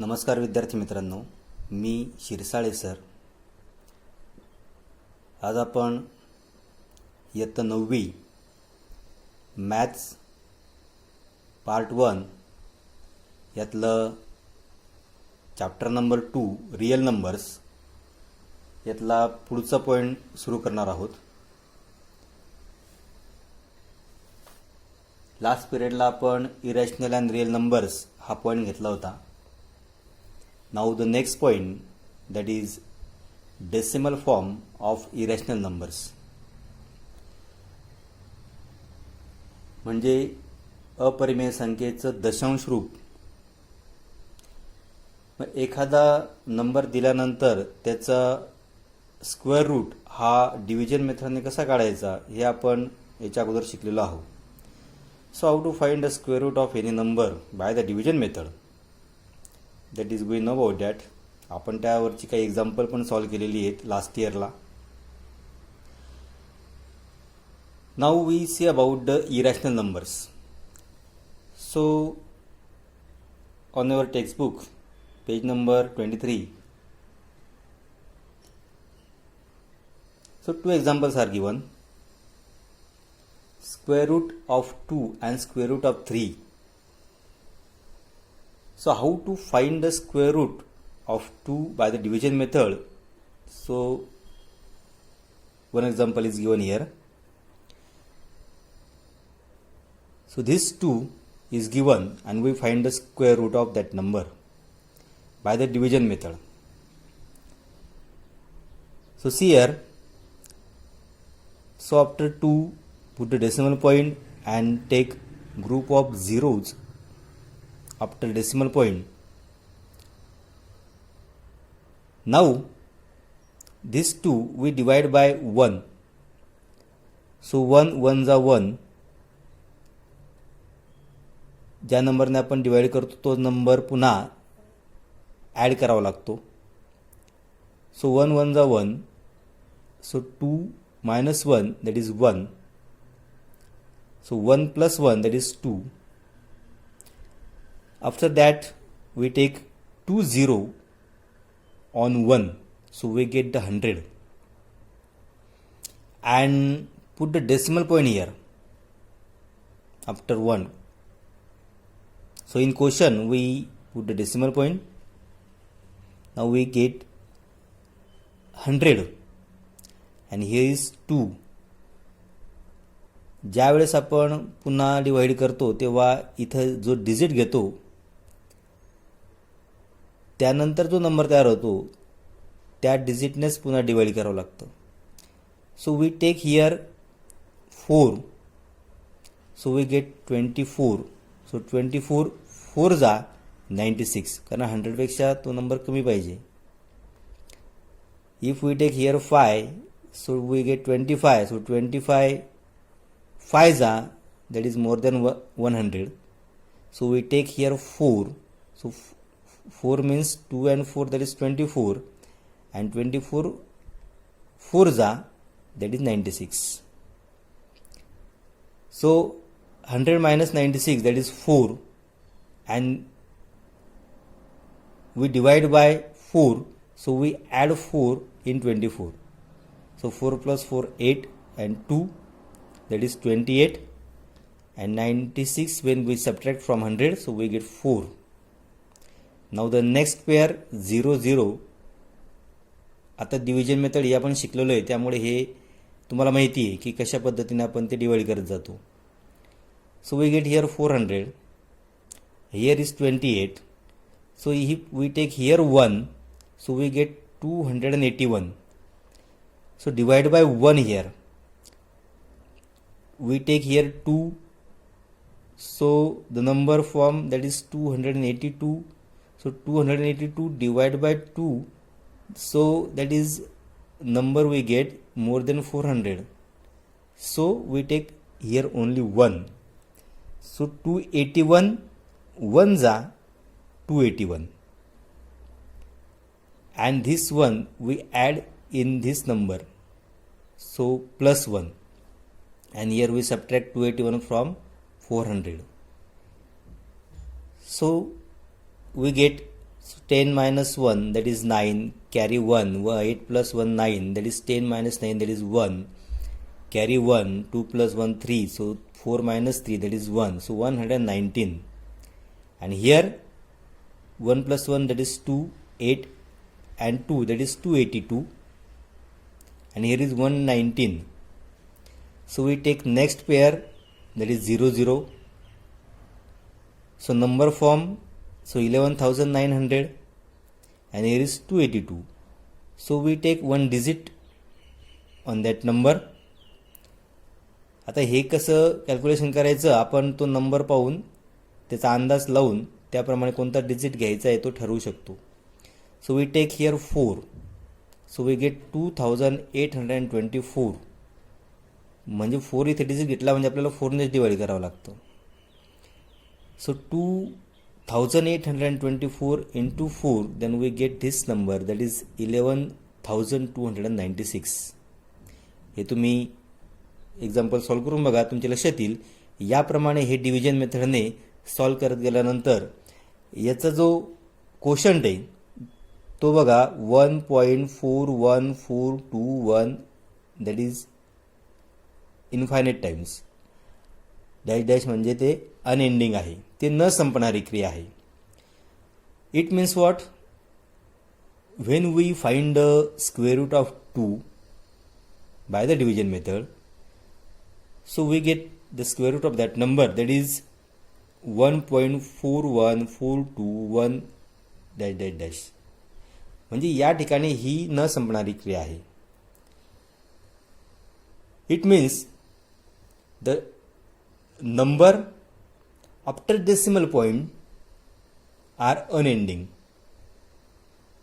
नमस्कार विद्यार्थी मित्रांनो, मी शिरसाळे सर. आज आपण इयत्ता 9वी मॅथ्स पार्ट 1 यातलं चॅप्टर नंबर 2 रियल नंबर्स यातला पुढचा पॉईंट सुरू करणार आहोत. लास्ट पिरियडला आपण इरॅशनल अँड रियल नंबर्स हा पॉईंट घेतला होता. Now the next point, that is decimal form of irrational numbers. म्हणजे अपरिमेय संख्येचं दशांश रूप. एखादा नंबर दिल्यानंतर त्याचा स्क्वेअर रूट हा डिव्हिजन मेथडने कसा काढायचा हे आपण याच्या अगोदर शिकलेलो आहोत. So how to find the square root of any number by the division method. That is we know about that. आपण त्यावरची काही एक्झाम्पल पण सॉल्व केलेली आहेत लास्ट इयरला. Now we see about the irrational numbers. So on your textbook page number 23. So 2 examples are given. Square root of 2 and square root of 3. So how to find the square root of 2 by the division method? So one example is given here. So this 2 is given and we find the square root of that number by the division method. So see here. So after 2, put the decimal point and take group of zeros after decimal point. Now this 2 we divide by 1. So 1 1 1. ज्या नंबरने आपण divide करतो तो number पुन्हा add करावा लागतो. So 1 1 1. So 2 minus 1, that is 1. So 1 plus 1, that is 2. After that we take 2 0 on 1, so we get the 100 and put the decimal point here after 1. So in question we put the decimal point. Now we get 100 and here is 2. ज्या वेळेस आपण पुन्हा divide करतो तेव्हा इथं जो digit घेतो त्यानंतर जो नंबर तयार होतो त्या डिजिटनेच पुन्हा डिवाइड करावं लागतं. So we take here 4. So we get 24. So 24 4 जा 96, कारण 100पेक्षा तो नंबर कमी पाहिजे. If we take here 5, so we get 25. So 25 5 za, that is more than 100. So we take here 4. So 4 means 2 and 4, that is 24, and 24 4 za, that is 96. So 100 minus 96, that is 4, and we divide by 4. So we add 4 in 24. So 4 plus 4 8 and 2, that is 28, and 96 when we subtract from 100, so we get 4. Now the next pair 0 0. आता division method हे आपण शिकलेलो आहे त्यामुळे हे तुम्हाला माहिती आहे की कशा पद्धतीने आपण ते डिवाइड करत जातो. So we get here 400. Here is 28. So if we take here 1, so we get 281. So divide by 1 here. We take here 2. So the number form, that is 282. So 282 divided by 2. So that is number we get more than 400. So we take here only 1. So 281 1 za 281. And this one we add in this number, so plus 1, and here we subtract 281 from 400. So we get So 10 minus 1, that is 9, carry 1, 8 plus 1, 9, that is 10 minus 9, that is 1, carry 1, 2 plus 1, 3, so 4 minus 3, that is 1, so 119. And here 1 plus 1, that is 2, 8, and 2, that is 282, and here is 119. So we take next pair, that is 0, 0. So number form, so 11,900, and here is 282. So we take one digit on that number. आता हे कसं calculation करायचं, आपण तो number पाहून त्याचा अंदाज लावून त्याप्रमाणे कोणता डिजिट घ्यायचा आहे तो ठरवू शकतो. So we take here 4. So we get 2824. म्हणजे 4 इथे डिजिट घेतला म्हणजे आपल्याला 4नेच डिवाइड करावं लागतं. So 2824 into 4, then we get this number, that is 11,296. हे तुम्ही एक्झाम्पल सॉल्व करून बघा, तुमच्या लक्षात येईल. याप्रमाणे हे डिव्हिजन मेथडने सॉल्व करत गेल्यानंतर याचा जो कोशंट आहे तो बघा 1.41421, that is infinite times. Dash dash म्हणजे ते अनएंडिंग आहे, ते न संपणारी क्रिया आहे. It means what? When we find the square root of 2 by the division method, so we get the square root of that number, that is 1.41421 dash dash dash. म्हणजे या ठिकाणी ही न संपणारी क्रिया आहे. It means the number after decimal point are unending.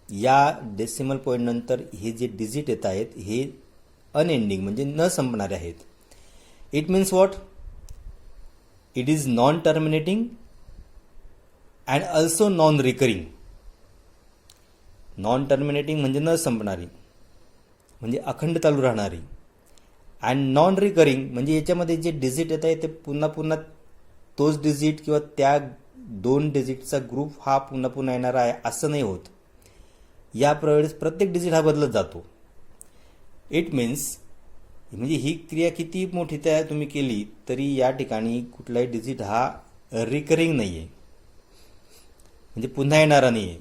या decimal point नंतर हे जे डिजिट येत आहेत हे अनएंडिंग म्हणजे न संपणारे आहेत. It means what? It is non terminating and also non recurring. Non terminating म्हणजे न संपणारी, म्हणजे अखंड चालू राहणारी. अँड नॉन रिकरिंग म्हणजे याच्यामध्ये जे डिजिट येत आहे ते पुन्हा पुन्हा तोच डिजिट किंवा त्या 2 डिजिटचा ग्रुप हा पुन्हा पुन्हा येणारा आहे असं नाही होत. या प्रत्येक डिजिट हा बदलत जातो. इट मीन्स म्हणजे ही क्रिया किती मोठी तयार तुम्ही केली तरी या ठिकाणी कुठलाही डिजिट हा रिकरिंग नाही आहे, म्हणजे पुन्हा येणारा नाही आहे.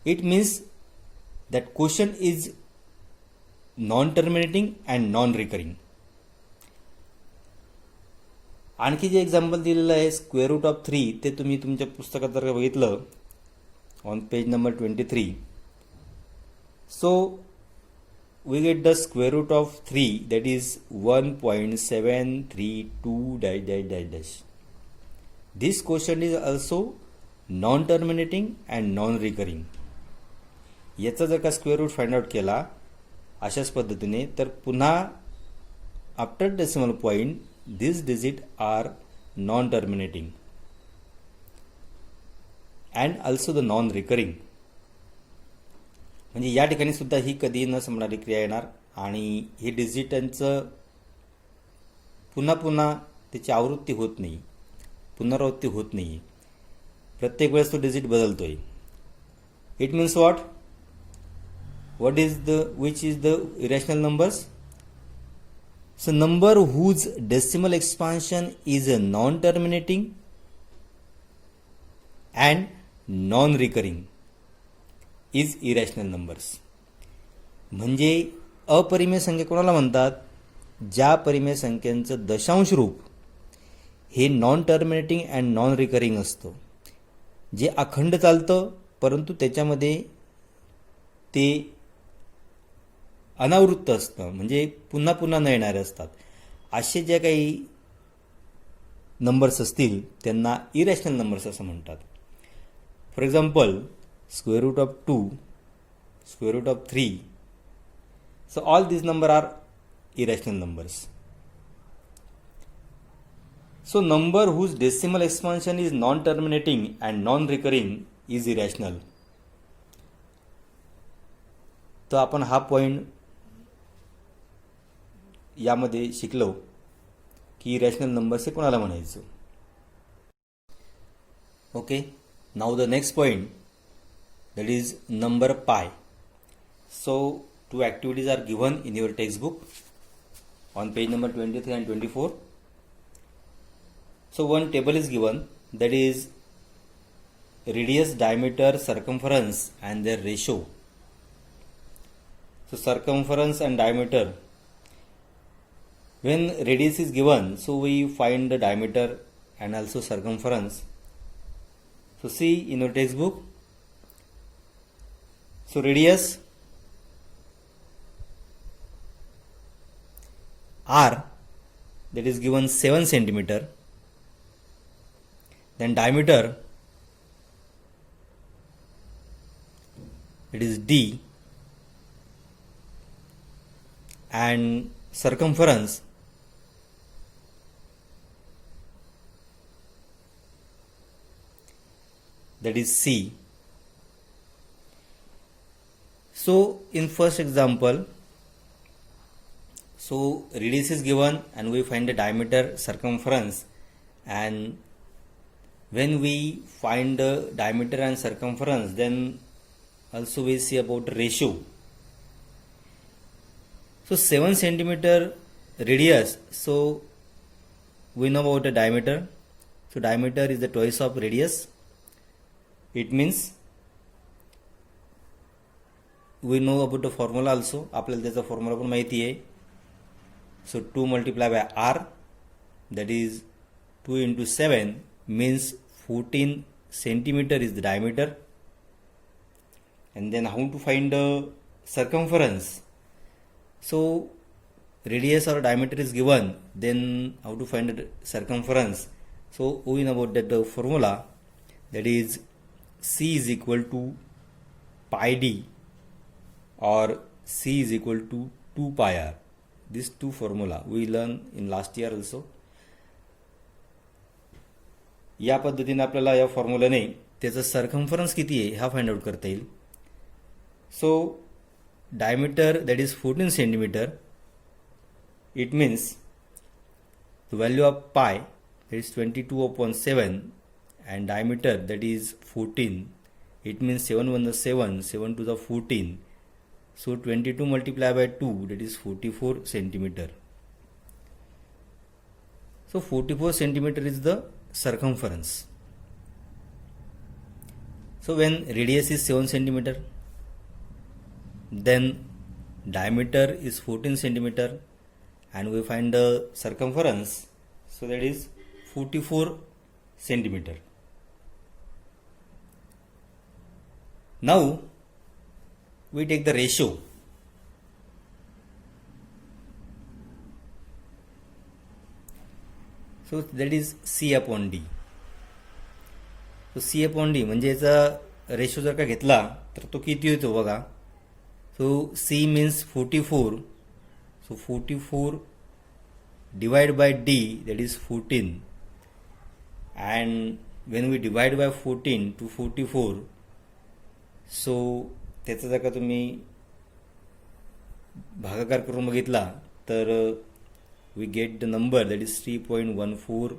It means that question is non terminating and non recurring. आणखी जे एक्झाम्पल दिलेलं आहे स्क्वेअर रूट ऑफ 3, ते तुम्ही तुमच्या पुस्तकात जर बघितलं on page number 23. So we get the square root of 3, that is 1.732 dash dash dash dash. This question is also non-terminating and non-recurring. याचा जर का स्क्वेअर रूट फाइंड आउट केला अशाच पद्धतीने तर पुन्हा after decimal point this digit are non terminating and also the non recurring. म्हणजे या ठिकाणी सुद्धा ही कधी न संपणारी क्रिया येणार आणि हे डिजिटांचं पुन्हा पुन्हा त्याची आवृत्ती होत नाही, पुनरावृत्ती होत नाही. प्रत्येक वेळेस तो डिजिट बदलतोय. It means what? What is the which is the irrational numbers? So number whose decimal expansion is a non terminating and non recurring is irrational numbers. म्हणजे अपरिमेय संख्या कोणाला म्हणतात? ज्या परिमेय संख्यांचं दशांश रूप हे non terminating and non recurring असतं, जे अखंड चालतं परंतु त्याच्यामध्ये ते अनावृत्त असतं, म्हणजे पुन्हा पुन्हा न येणारे असतात. असे जे काही नंबर्स असतील त्यांना इरॅशनल नंबर्स असं म्हणतात. For example square root of 2, square root of 3. So all these numbers are irrational numbers. So number whose decimal expansion is non-terminating and non-recurring is irrational. तर आपण हा पॉइंट यामध्ये शिकलो की इरॅशनल नंबर्स हे कोणाला म्हणायचं. Okay, now the next point, that is number pi. So two activities are given in your textbook on page number 23 and 24. So one table is given, that is radius, diameter, circumference and their ratio. So circumference and diameter, when radius is given, so we find the diameter and also circumference. So see in your textbook, so radius r, that is given 7 centimeter, then diameter, it is d, and circumference, that is c. So in first example, so radius is given and we find the diameter, circumference, and when we find the diameter and circumference, then also we see about ratio. So 7 centimeter radius, so we know about the diameter. So diameter is the twice of radius. It means we know about the formula also. आपल्याला त्याचा formula पण माहिती आहे. So 2 multiplied by r, that is 2 into 7 means 14 centimeter is the diameter. And then how to find the circumference? So radius or diameter is given, then how to find the circumference? So we know about that the formula, that is c is equal to pi d or c is equal to 2 pi r. These two formula we learn in last year also. या पद्धतीने आपल्याला या फॉर्म्युलाने त्याचा circumference किती आहे हा find out करता येईल. So diameter, that is 14 centimeter, it means the value of pi, that is 22/7, and diameter, that is 14, it means 7 1 the 7, 7 to the 14, so 22 multiplied by 2, that is 44 centimeter. So 44 centimeter is the circumference. So when radius is 7 centimeter, then diameter is 14 centimeter, and we find the circumference, so that is 44 centimeter. Now we take the ratio. So that is c upon d. So c upon d म्हणजे याचा ratio जर का घेतला तर तो किती येतो बघा. So c means 44. So 44 divided by d, that is 14. And when we divide by 14 to 44, so त्याचा जर का तुम्ही भागाकार करून बघितला तर we get the number, that is 3.14.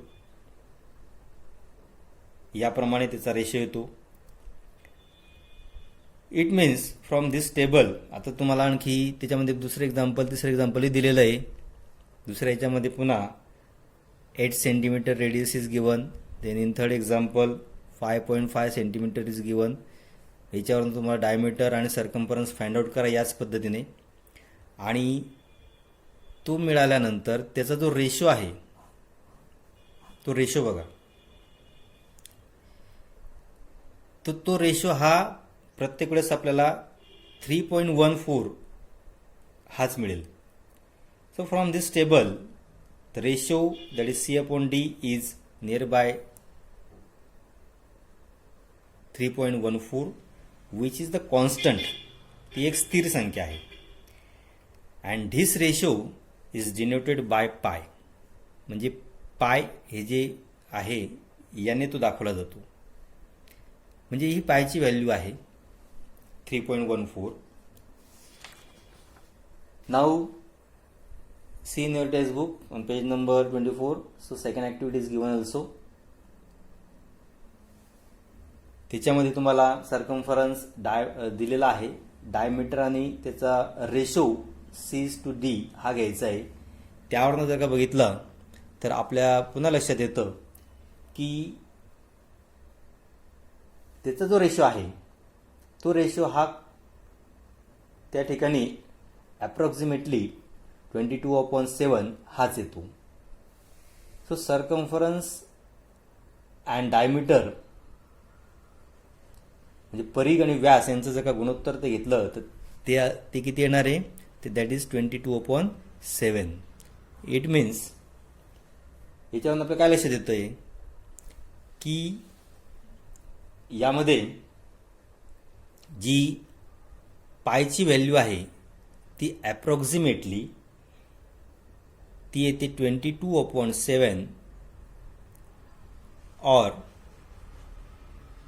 याप्रमाणे त्याचा रेशो येतो. It means from this table, आता तुम्हाला आणखी त्याच्यामध्ये दुसरं एक्झाम्पल, तिसरं एक्झाम्पलही दिलेलं आहे. दुसऱ्या याच्यामध्ये पुन्हा 8 centimetre radius is given, then in third example 5.5 centimetre is given. याच्यावरून तुम्हाला डायमीटर आणि सर्कम्फरन्स फाइंड आउट करा याच पद्धतीने, आणि तो मिळाल्यानंतर त्याचा जो रेशो आहे तो रेशो बघा. तो रेशो हा प्रत्येक वेळेस आपल्याला 3.14 हाच मिळेल. So from this table the ratio, that is c upon d is near by 3.14, which is the constant. ती एक स्थिर संख्या आहे. And this ratio is denoted by पाय, म्हणजे पाय हे जे आहे याने तो दाखवला जातो. म्हणजे ही पायची व्हॅल्यू आहे 3.14. Now see in your text book on page number 24. So second activity is given also. त्याच्यामध्ये तुम्हाला सर्कम्फरन्स दिलेला आहे, डायमीटर आणि त्याचा रेशो C/D हा घ्यायचा आहे. त्यावरनं जर का बघितलं तर आपल्या पुन्हा लक्षात येतं की त्याचा जो रेशो आहे तो रेशो हा त्या ठिकाणी अप्रॉक्सिमेटली 22/7 हाच येतो. सो सर्कम्फरन्स अँड डायमीटर म्हणजे परिघ आणि व्यास यांचं जर का गुणोत्तर ते घेतलं तर ते किती येणार आहे, ते दॅट इज 22/7. इट मीन्स याच्यावरून आपल्याला काय लक्षात येतं आहे की यामध्ये जी पायची व्हॅल्यू आहे ती ॲप्रॉक्सिमेटली ती येते 22/7 और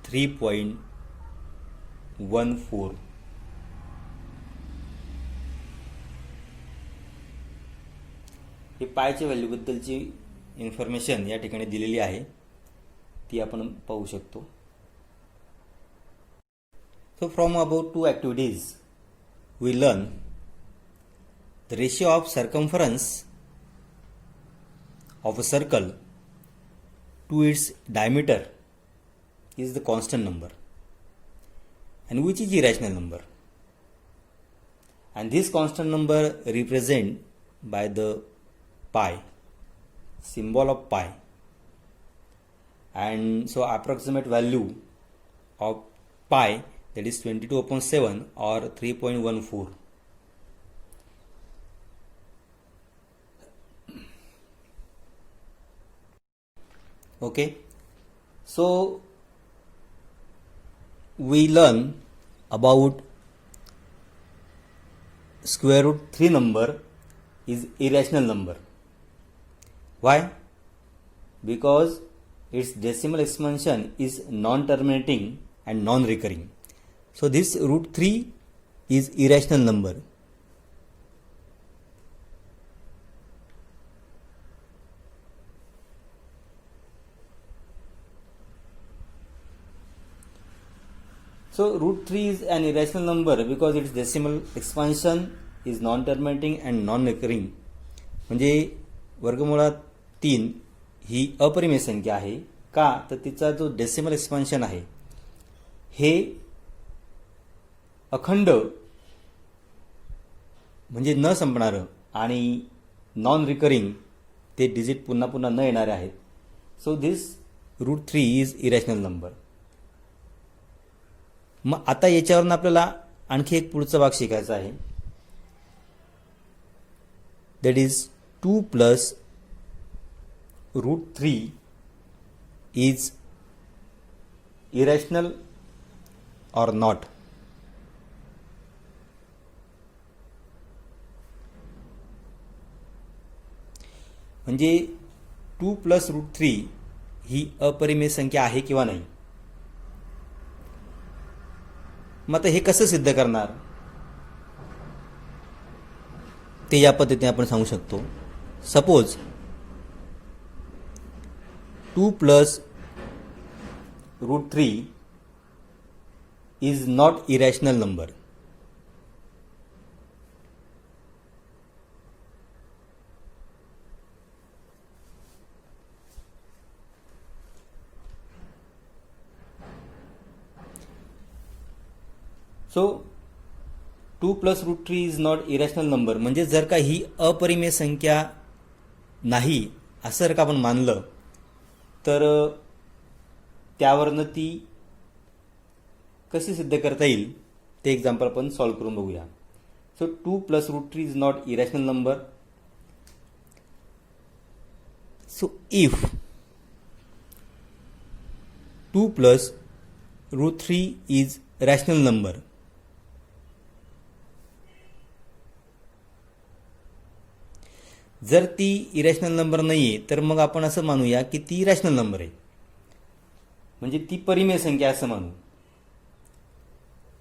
3.14. हे पायच्या व्हॅल्यूबद्दलची इन्फॉर्मेशन या ठिकाणी दिलेली आहे, ती आपण पाहू शकतो. So from above two activities we learn the ratio of circumference of a circle to its diameter is the constant number and which is irrational number, and this constant number represent by the pi, symbol of pi, and so approximate value of pi that is 22/7 or 3.14. Okay, so we learn about square root 3 number is irrational number. Why? Because its decimal expansion is non-terminating and non-recurring. So this root 3 is irrational number. So root 3 is an irrational number because its decimal expansion is non-terminating and non-recurring. म्हणजे वर्गमुळात 3 ही अपरिमेय संख्या आहे. का तर तिचा जो decimal expansion आहे हे अखंड म्हणजे न संपणारं आणि नॉन रिकरिंग, ते डिजिट पुन्हा पुन्हा न येणारे आहेत. So this root 3 is irrational number. मग आता याच्यावरून आपल्याला आणखी एक पुढचा भाग शिकायचा आहे, दॅट इज 2 + √3 इज इरॅशनल और नॉट. म्हणजे 2 + √3 ही अपरिमेय संख्या आहे किंवा नाही. मग आता हे कसं सिद्ध करणार ते या पद्धतीने आपण सांगू शकतो. Suppose 2 + √3 is not irrational number. So 2 + √3 is not irrational number म्हणजे जर का ही अपरिमेय संख्या नाही असं जर का आपण मानलं तर त्यावरनं ती कशी सिद्ध करता येईल ते एक्झाम्पल आपण सॉल्व्ह करून बघूया. So 2 + √3 is not irrational number. So if 2 + √3 is rational number, जर ती इरॅशनल नंबर नाही आहे तर मग आपण असं मानूया की ती रॅशनल नंबर आहे, म्हणजे ती परिमेय संख्या असं मानू.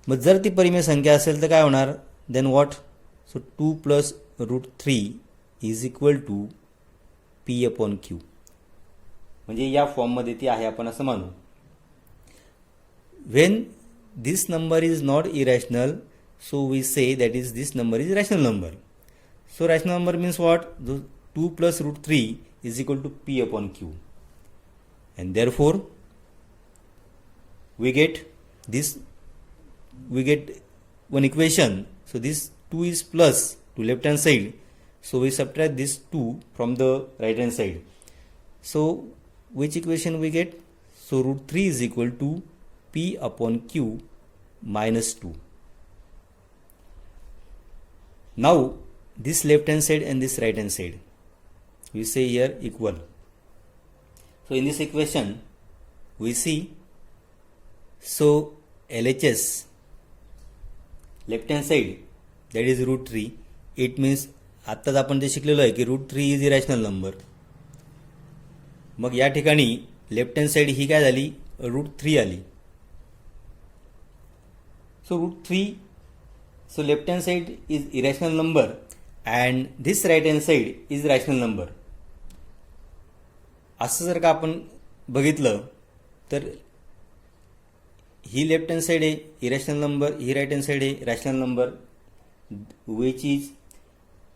मग जर ती परिमेय संख्या असेल तर काय होणार, then what. So 2 + √3 is equal to P/Q. म्हणजे या फॉर्ममध्ये ती आहे आपण असं मानू. when this number is not irrational, so we say that is this number is rational number. So rational number means what? The 2 plus root 3 is equal to p upon q, and therefore we get one equation. So this 2 is plus to left hand side, so we subtract this 2 from the right hand side. So which equation we get? So root 3 is equal to p upon q minus 2. Now this left hand side and this right hand side we say here equal. So in this equation we see, so LHS left hand side, that is root 3. It means आत्ताच आपण ते शिकलेलो आहे की route 3 is irrational number. मग या ठिकाणी left hand side ही काय झाली? रूट 3 आली. So root 3, so left hand side is irrational number and this right hand side is rational number. असं जर का आपण बघितलं तर ही लेफ्ट हँड साईड आहे इरॅशनल नंबर, ही राईट हँड साईड आहे rational number, which is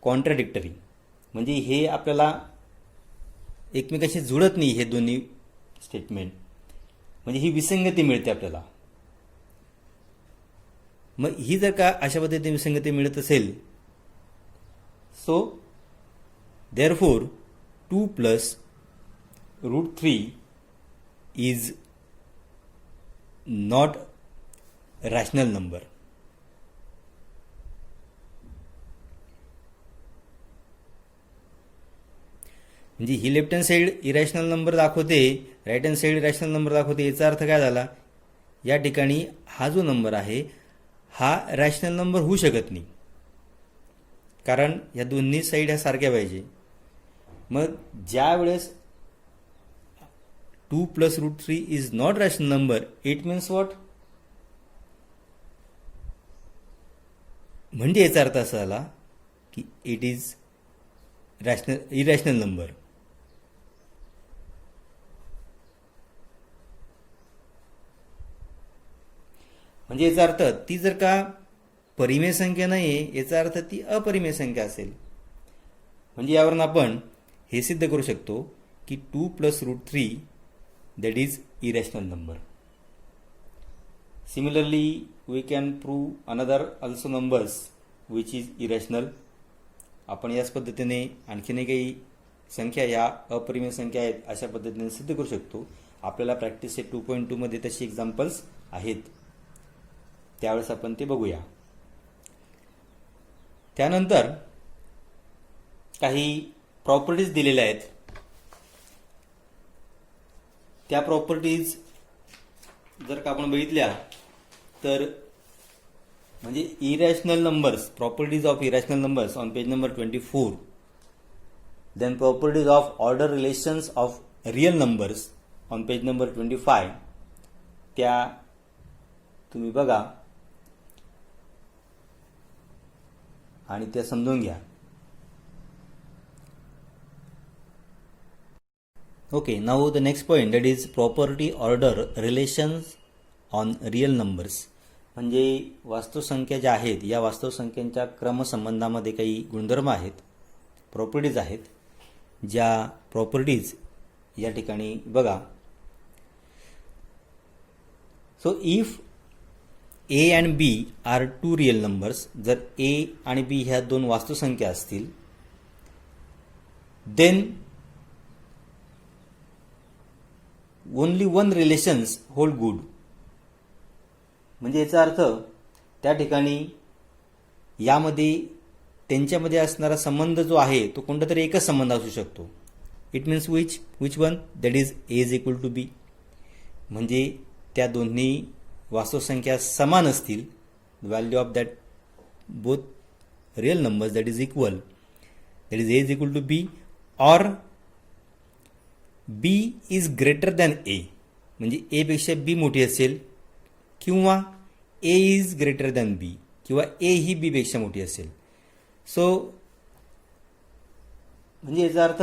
contradictory. म्हणजे हे आपल्याला एकमेकांशी जुळत नाही हे दोन्ही स्टेटमेंट, म्हणजे ही विसंगती मिळते आपल्याला. मग ही जर का अशा पद्धतीने विसंगती मिळत असेल, so therefore 2 plus root 3 is not rational number. म्हणजे ही left hand side irrational number दाखवते, right hand side rational number दाखवते. याचा अर्थ काय झाला? या ठिकाणी हा जो नंबर आहे हा रॅशनल नंबर होऊ शकत नाही, कारण या दोन्ही साईड ह्या सारख्या पाहिजे. मग ज्या वेळेस 2 plus root 3 is not rational number, it means what? म्हणजे याचा अर्थ असा झाला की इट इज इरॅशनल नंबर. म्हणजे याचा अर्थ ती जर का परिमेय संख्या नाही आहे, याचा अर्थ ती अपरिमेय संख्या असेल. म्हणजे यावरून आपण हे सिद्ध करू शकतो की 2 plus root 3 that is irrational number. Similarly, we can prove another also numbers which is irrational. आपण याच पद्धतीने आणखीनही काही संख्या या अपरिमेय संख्या आहेत अशा पद्धतीने सिद्ध करू शकतो. आपल्याला प्रॅक्टिस सेट 2.2 मध्ये तशी एक्झाम्पल्स आहेत, त्यावेळेस आपण ते बघूया. त्यानंतर काही प्रॉपर्टीज दिलेल्या आहेत. त्या प्रॉपर्टीज जर का आपण बघितल्या तर म्हणजे irrational numbers, properties of irrational numbers on page number 24. Then properties of order relations of real numbers on page number 25. त्या तुम्ही बघा आणि त्या समजून घ्या. Okay, now the next point, that is property order relations on real numbers. म्हणजे वास्तवसंख्या ज्या आहेत या वास्तवसंख्यांच्या क्रमसंबंधामध्ये काही गुणधर्म आहेत, प्रॉपर्टीज आहेत. ज्या प्रॉपर्टीज या ठिकाणी बघा. So if A and B are 2 real numbers, जर ए आणि बी ह्या दोन वास्तवसंख्या असतील, then only one relations hold good. म्हणजे याचा अर्थ त्या ठिकाणी यामध्ये त्यांच्यामध्ये असणारा संबंध जो आहे तो कोणता तरी एकच संबंध असू शकतो. It means which one? That is A is equal to B. म्हणजे त्या दोन्ही वास्तवसंख्या समान असतील, value of that both real numbers that is equal, that is A is equal to B, or B is greater than A, म्हणजे A पेक्षा B मोठी असेल, किंवा A is greater than B, किंवा ए ही बी पेक्षा मोठी असेल. सो म्हणजे याचा अर्थ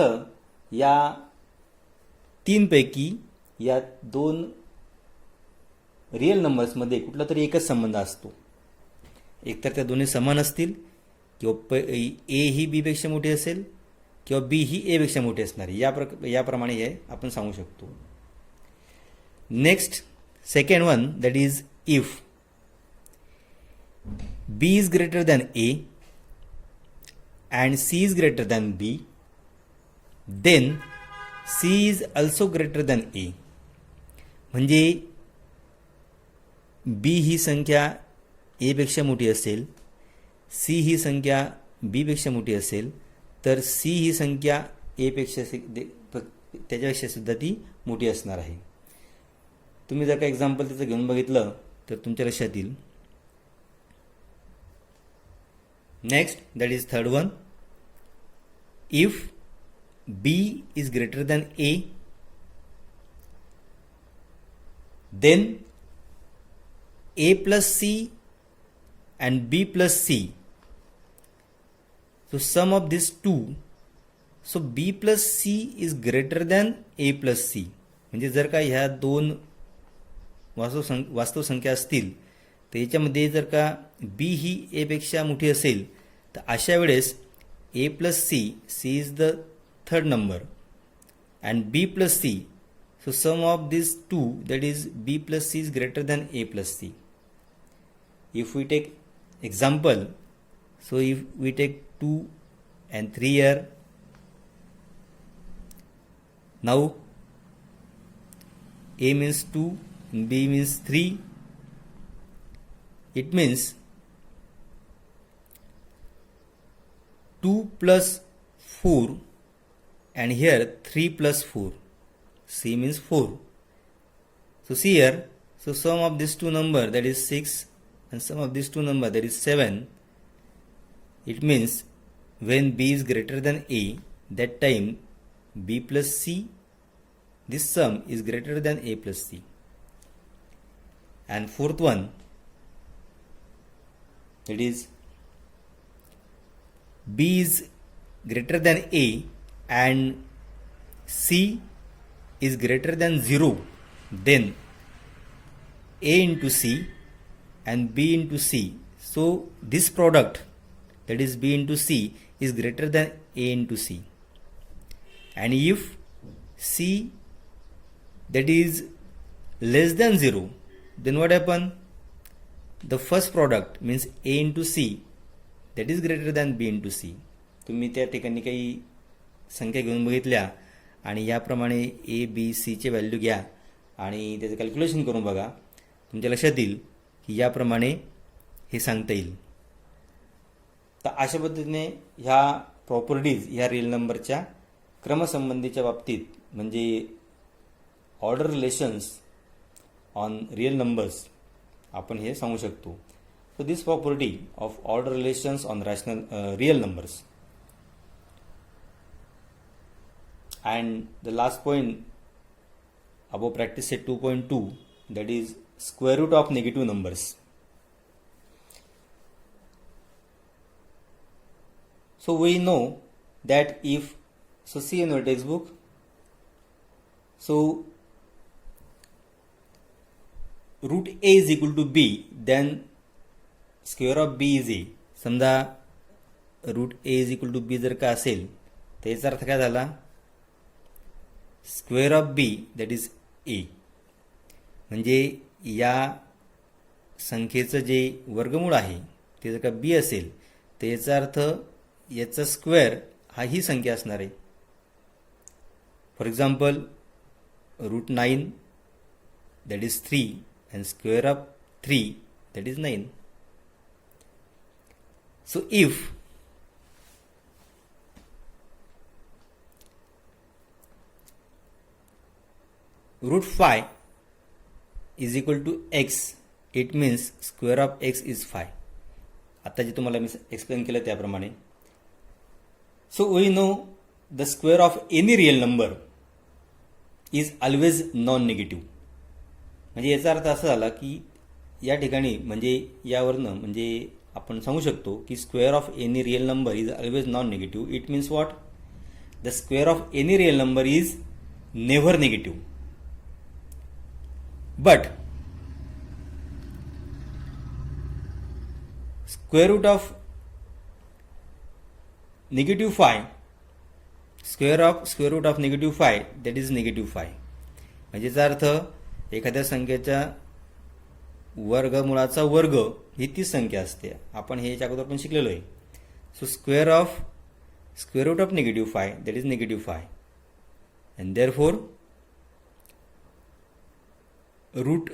या तीनपैकी या दोन रिअल नंबर्समध्ये कुठला तरी एकच संबंध असतो. एकतर त्या दोन्ही समान असतील किंवा ए ही बी पेक्षा मोठी असेल किंवा बी ही ए पेक्षा मोठी असणार आहे. याप्रमाणे हे आपण सांगू शकतो. Next second one, that is if B is greater than A and C is greater than B, then C is also greater than A. म्हणजे B ही संख्या A पेक्षा मोठी असेल, C ही संख्या B पेक्षा मोठी असेल, तर C ही संख्या A पेक्षा त्याच्यापेक्षा सुद्धा ती मोठी असणार आहे. तुम्ही जर का एक्झाम्पल त्याचं घेऊन बघितलं तर तुमच्या लक्षात येईल. Next, that is third one. If B is greater than A, then A plus C and B plus C. So sum of these two. So B plus C is greater than A plus C. म्हणजे जर का ह्या दोन वास्तव संख्या असतील तर याच्यामध्ये जर का B ही A पेक्षा मोठी असेल तर अशा वेळेस A plus C is the third number, and B plus C. So sum of these two, that is B plus C is greater than A plus C. If we take example, so if we take 2 and 3 here, now A means 2 and B means 3. It means 2 plus 4 and here 3 plus 4. C means 4. So see here, so sum of these two number, that is 6, and sum of these two number, that is 7. It means when B is greater than A, that time B plus C, this sum is greater than A plus C. And fourth one, that is B is greater than A and C is greater than 0, then A into C and B into C. So this product, that is B into C, is greater than A into C. And if C, that is less than 0, then what happen? The first product means A into C, that is greater than B into C. तुम्ही त्या ठिकाणी काही संख्या घेऊन बघितल्या आणि याप्रमाणे A, B, C चे व्हॅल्यू घ्या आणि त्याचं कॅल्क्युलेशन करून बघा. तुमच्या लक्षात येईल की याप्रमाणे हे सांगता येईल. तर अशा पद्धतीने ह्या प्रॉपर्टीज ह्या रिअल नंबरच्या क्रमसंबंधीच्या बाबतीत म्हणजे order relations on real numbers आपण हे सांगू शकतो. So this property of order relations on real numbers. And the last point above practice set 2.2, that is square root of negative numbers. So we know that if, so see in your textbook, so root A is equal to B, then square of B is A. समजा root A is equal to B जर का असेल तर याचा अर्थ काय झाला? Square of B that is A. म्हणजे या संख्येचं जे वर्गमूळ आहे ते जर का बी असेल तर याचा अर्थ याचा स्क्वेअर हा ही संख्या असणार आहे. For example root 9 that is 3 and square of 3 that is 9. So if root 5 is equal to x, it means square of x is 5. आता जे तुम्हाला मी एक्सप्लेन केलं त्याप्रमाणे. So we know the square of any real number is always non-negative. म्हणजे याचा अर्थ असा झाला की या ठिकाणी म्हणजे यावरनं म्हणजे आपण सांगू शकतो की square of any real number is always non negative. It means what? The square of any real number is never negative. But square root of negative 5, square root of negative 5 that is negative 5. म्हणजे याचा अर्थ एखाद्या संख्येच्या वर्गमूळाचा वर्ग ही ती संख्या असते. आपण हे याच्या अगोदर पण शिकलेलो आहे. So square root of negative 5 that is negative 5 and therefore root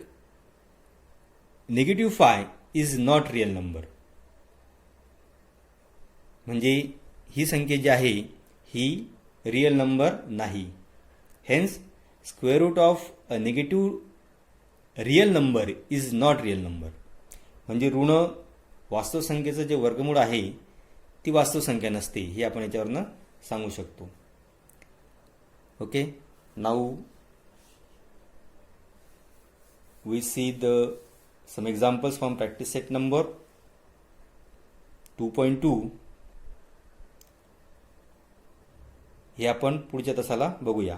negative 5 is not real number. म्हणजे ही संख्या जी आहे ही रिअल नंबर नाही. Hence square root of a negative real number is not real number. म्हणजे ऋण वास्तव संख्येचं जे वर्गमूळ आहे ती वास्तव संख्या नसते, हे आपण याच्यावरनं सांगू शकतो. Okay, now we see some examples from practice set number 2.2. हे आपण पुढच्या तासाला बघूया.